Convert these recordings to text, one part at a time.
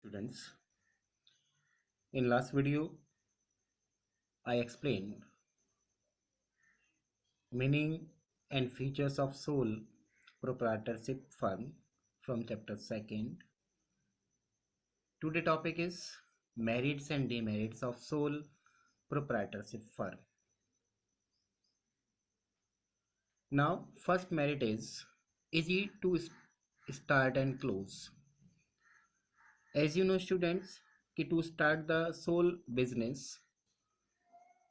students. In last video, I explained meaning and features of sole proprietorship firm from chapter 2nd. Today topic is merits and demerits of sole proprietorship firm. Now, first merit is easy to start and close. As you know, students, to start the sole business,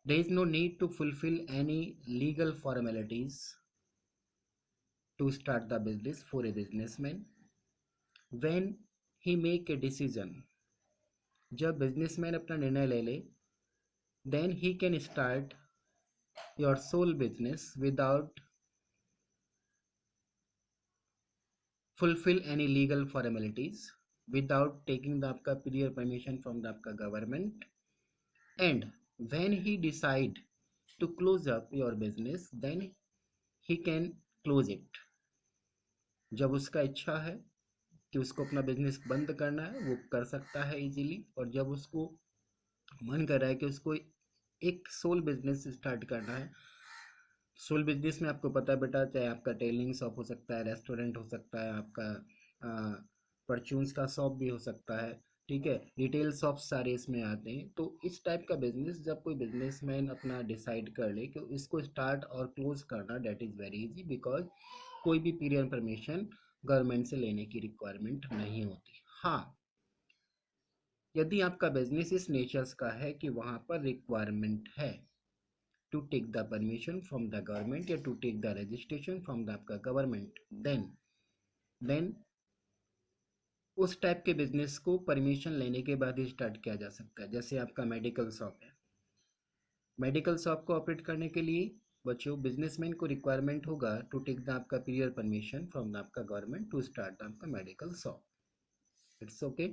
there is no need to fulfill any legal formalities to start the business for a businessman. When he make a decision, जब businessman अपना निर्णय ले ले, then he can start your sole business without fulfill any legal formalities, without taking the आपका prior permission from the आपका government. And when he decide to close up your business, then he can close it. जब उसका इच्छा है कि उसको अपना business बंद करना है, वो कर सकता है इजीली. और जब उसको मन कर रहा है कि उसको एक सोल बिजनेस स्टार्ट करना है, सोल बिजनेस में आपको पता है बेटा, चाहे आपका टेलरिंग शॉप हो सकता है, रेस्टोरेंट हो सकता है, आपका परचून्स का शॉप भी हो सकता है, ठीक है, रिटेल शॉप सारे इसमें आते हैं. तो इस टाइप का बिजनेस जब कोई बिजनेसमैन अपना डिसाइड कर ले कि इसको स्टार्ट और क्लोज करना, that is very easy, because कोई भी पीरियड परमिशन गवर्नमेंट से लेने की रिक्वायरमेंट नहीं होती. हाँ, यदि आपका बिजनेस इस नेचर्स का है कि वहाँ पर रिक्वायरमेंट है to take the permission from the government या to take the registration from the आपका गवर्नमेंट, देन उस टाइप के बिजनेस को परमिशन लेने के बाद ही स्टार्ट किया जा सकता है. जैसे आपका मेडिकल शॉप है, मेडिकल शॉप को ऑपरेट करने के लिए बच्चों बिजनेसमैन को रिक्वायरमेंट होगा टू टेक द आपका पीरियड परमिशन फ्रॉम द आपका गवर्नमेंट टू स्टार्ट द आपका medical shop. It's okay.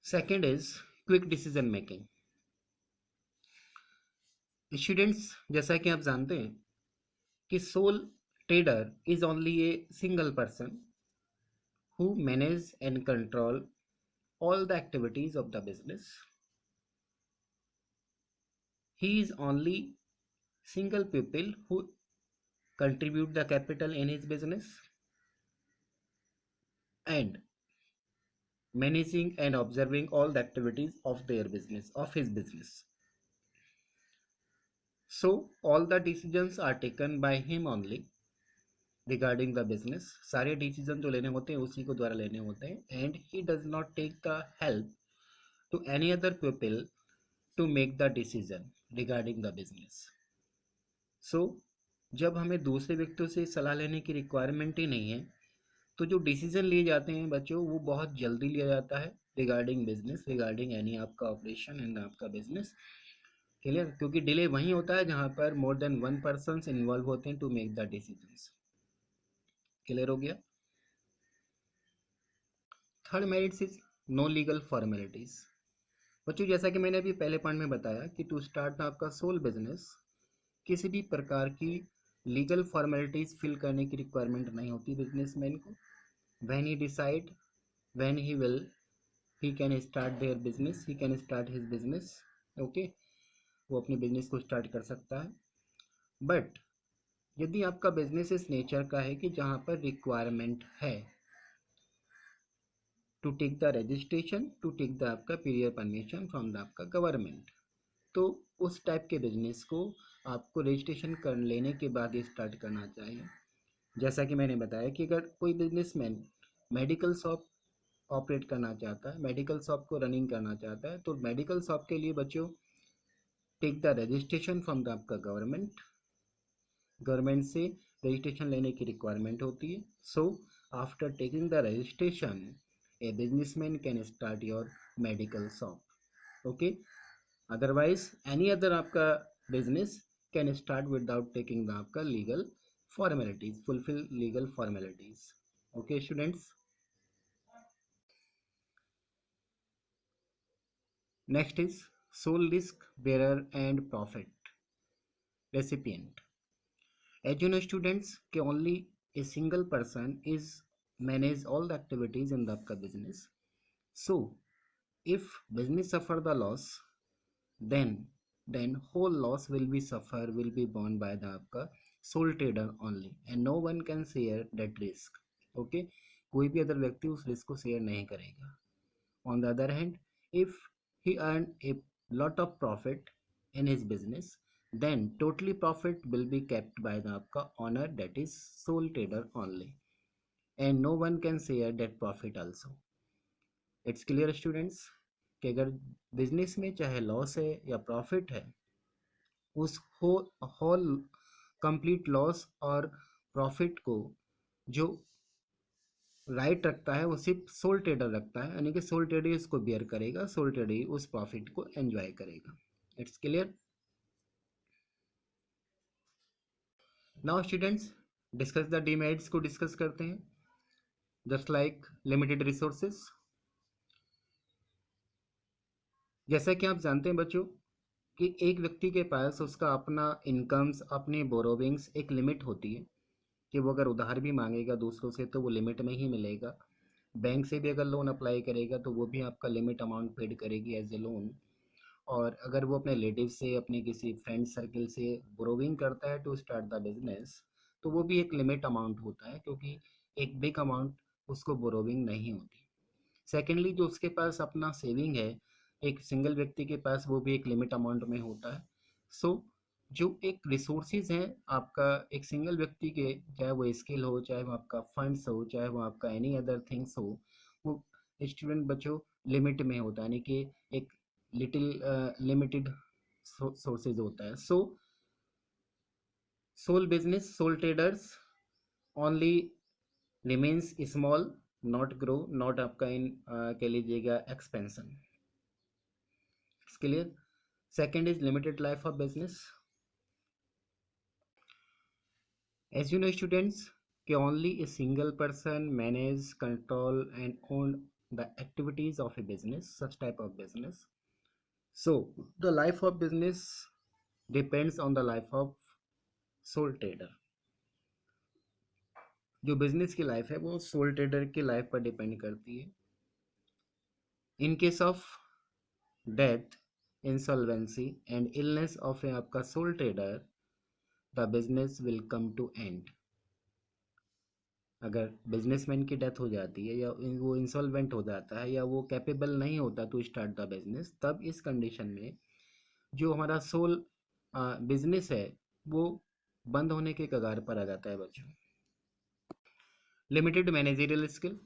Second is quick decision making. Students, जैसा कि आप जानते हैं कि soul trader is only a single person who manage and control all the activities of the business. He is only single people who contribute the capital in his business and managing and observing all the activities of their business, of his business. So all the decisions are taken by him only regarding the business. सारे decision जो लेने होते हैं उसी को द्वारा लेने होते हैं. And he does not take the help to any other people to make the decision regarding the business. So जब हमें दूसरे व्यक्तियों से सलाह लेने की रिक्वायरमेंट ही नहीं है, तो जो डिसीजन लिए जाते हैं बच्चों, वो बहुत जल्दी लिया जाता है रिगार्डिंग बिजनेस, रिगार्डिंग एनी आपका ऑपरेशन एंड आपका बिजनेस. क्लियर? क्योंकि डिले वहीं होता है जहाँ पर more than one person involve होते हैं to make the decisions. Clear हो गया? Third merits is no legal formalities. बच्चों, जैसा कि मैंने अभी पहले पॉइंट में बताया कि टू स्टार्ट आपका सोल बिजनेस किसी भी प्रकार की लीगल फॉर्मेलिटीज फिल करने की रिक्वायरमेंट नहीं होती बिजनेसमैन को. When he decide, when he will, he can start their business, he can start his business. Okay, वो अपने बिजनेस को स्टार्ट कर सकता है. बट यदि आपका बिजनेस इस नेचर का है कि जहाँ पर रिक्वायरमेंट है to take the registration, to take the आपका पीरियड परमिशन फ्रॉम द आपका गवर्नमेंट, तो उस टाइप के बिजनेस को आपको रजिस्ट्रेशन कर लेने के बाद ही स्टार्ट करना चाहिए. जैसा कि मैंने बताया कि अगर कोई बिजनेसमैन मेडिकल शॉप ऑपरेट करना चाहता है, मेडिकल शॉप को रनिंग करना चाहता है, तो मेडिकल शॉप के लिए बच्चों take the registration from the आपका गवर्नमेंट. गवर्नमेंट से रजिस्ट्रेशन लेने की रिक्वायरमेंट होती है. So after taking the registration, a businessman can start your medical shop. Okay, otherwise any other आपका business can start without taking the आपका legal formalities, fulfil legal formalities. Okay students, next is sole risk bearer and profit recipient. As you know students कि only a single person is manage all the activities in the आपका business. So if business suffer the loss, then whole loss will be borne by the आपका sole trader only and no one can share that risk. Okay, कोई भी other व्यक्ति उस risk को share नहीं करेगा. On the other hand, if he earned a lot of profit in his business, then totally profit will be kept by the आपका owner, that is sole trader only, and no one can share that profit also. It's clear students कि अगर business में चाहे loss है या profit है, उस whole complete loss और प्रॉफिट को जो राइट रखता है वो सिर्फ सोल ट्रेडर रखता है, यानी कि सोल ट्रेडर इसको बियर करेगा, सोल ट्रेडर उस प्रॉफिट को एंजॉय करेगा. It's clear. Now students, discuss the demerits को डिस्कस करते हैं. Just like limited resources. जैसा कि आप जानते हैं बच्चों कि एक व्यक्ति के पास उसका अपना इनकम्स, अपने बोरोविंग्स एक लिमिट होती है कि वो अगर उधार भी मांगेगा दूसरों से तो वो लिमिट में ही मिलेगा. बैंक से भी अगर लोन अप्लाई करेगा तो वो भी आपका लिमिट अमाउंट पेड करेगी एज ए लोन. और अगर वो अपने रिलेटिव से, अपने किसी फ्रेंड सर्कल से बोरोविंग करता है टू स्टार्ट द बिजनेस, तो वो भी एक लिमिट अमाउंट होता है, क्योंकि एक बिग अमाउंट उसको बोरोविंग नहीं होती. सेकेंडली, जो उसके पास अपना सेविंग है एक सिंगल व्यक्ति के पास, वो भी एक लिमिट अमाउंट में होता है. सो जो एक रिसोर्सेज हैं आपका एक सिंगल व्यक्ति के, चाहे वो स्किल हो, चाहे वो आपका फंड्स हो, चाहे वो आपका एनी अदर थिंग्स हो, वो स्टूडेंट बच्चों लिमिट में होता है, यानी कि एक लिटिल लिमिटेड सोर्सेज होता है. So sole business, sole traders only remains small, not grow, not आपका इन कह लीजिएगा expansion. It's clear. Second is limited life of business. As you know students कि only a single person manage, control and own the activities of a business, such type of business. So the life of business depends on the life of sole trader. जो business की life है वो sole trader की life पर depend करती है. In case of death, insolvency and illness of a आपका sole trader, the business will come to end. अगर बिजनेसमैन की डेथ हो जाती है या वो इंसॉल्वेंट हो जाता है या वो कैपेबल नहीं होता टू स्टार्ट द बिजनेस, तब इस कंडीशन में जो हमारा सोल बिजनेस है वो बंद होने के कगार पर आ जाता है बच्चों. Limited managerial skill.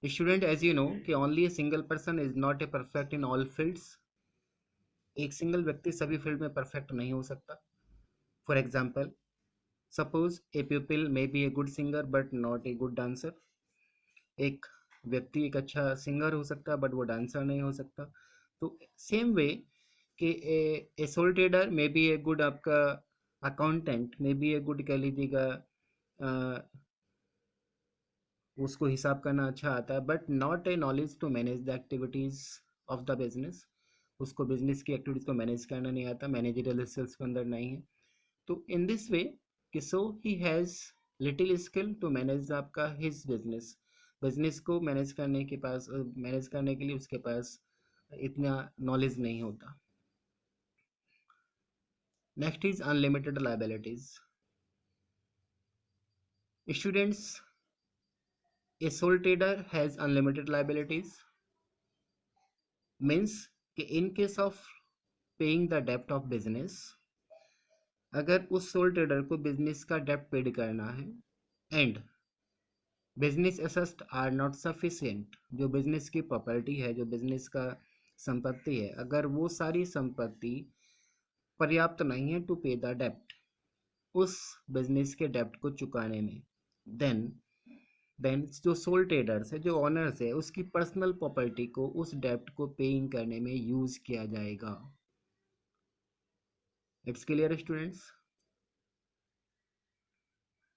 Student, as you know कि only a single person is not a perfect in all fields. एक सिंगल व्यक्ति सभी फील्ड में परफेक्ट नहीं हो सकता. For example, suppose a people may be a good singer but not a good dancer. एक व्यक्ति एक अच्छा सिंगर हो सकता है बट वो डांसर नहीं हो सकता. तो सेम वे कि a sole trader may be a good आपका accountant, may be a good कह लीजिएगा उसको हिसाब करना अच्छा आता है, but not a knowledge to manage the activities of the business. उसको बिजनेस की एक्टिविटीज़ को मैनेज करना नहीं आता, मैनेजरियल स्किल्स के अंदर नहीं है. तो इन दिस वे कि so he has little skill to manage आपका हिज बिजनेस. बिजनेस को मैनेज करने के लिए उसके पास इतना नॉलेज नहीं होता. Next is unlimited liabilities. Students, a sole trader has unlimited liabilities. Means कि in case of paying the debt of business, अगर उस सोल ट्रेडर को बिजनेस का डेप्ट पेड करना है and business assets are not sufficient, जो बिजनेस की property है, जो बिजनेस का संपत्ति है, अगर वो सारी संपत्ति पर्याप्त नहीं है टू पे द डेप्ट, उस बिजनेस के डेप्ट को चुकाने में, देन जो सोल ट्रेडर्स है, जो ऑनर्स है, उसकी पर्सनल प्रॉपर्टी को उस डेप्ट को पेइंग करने में यूज किया जाएगा. It's clear students.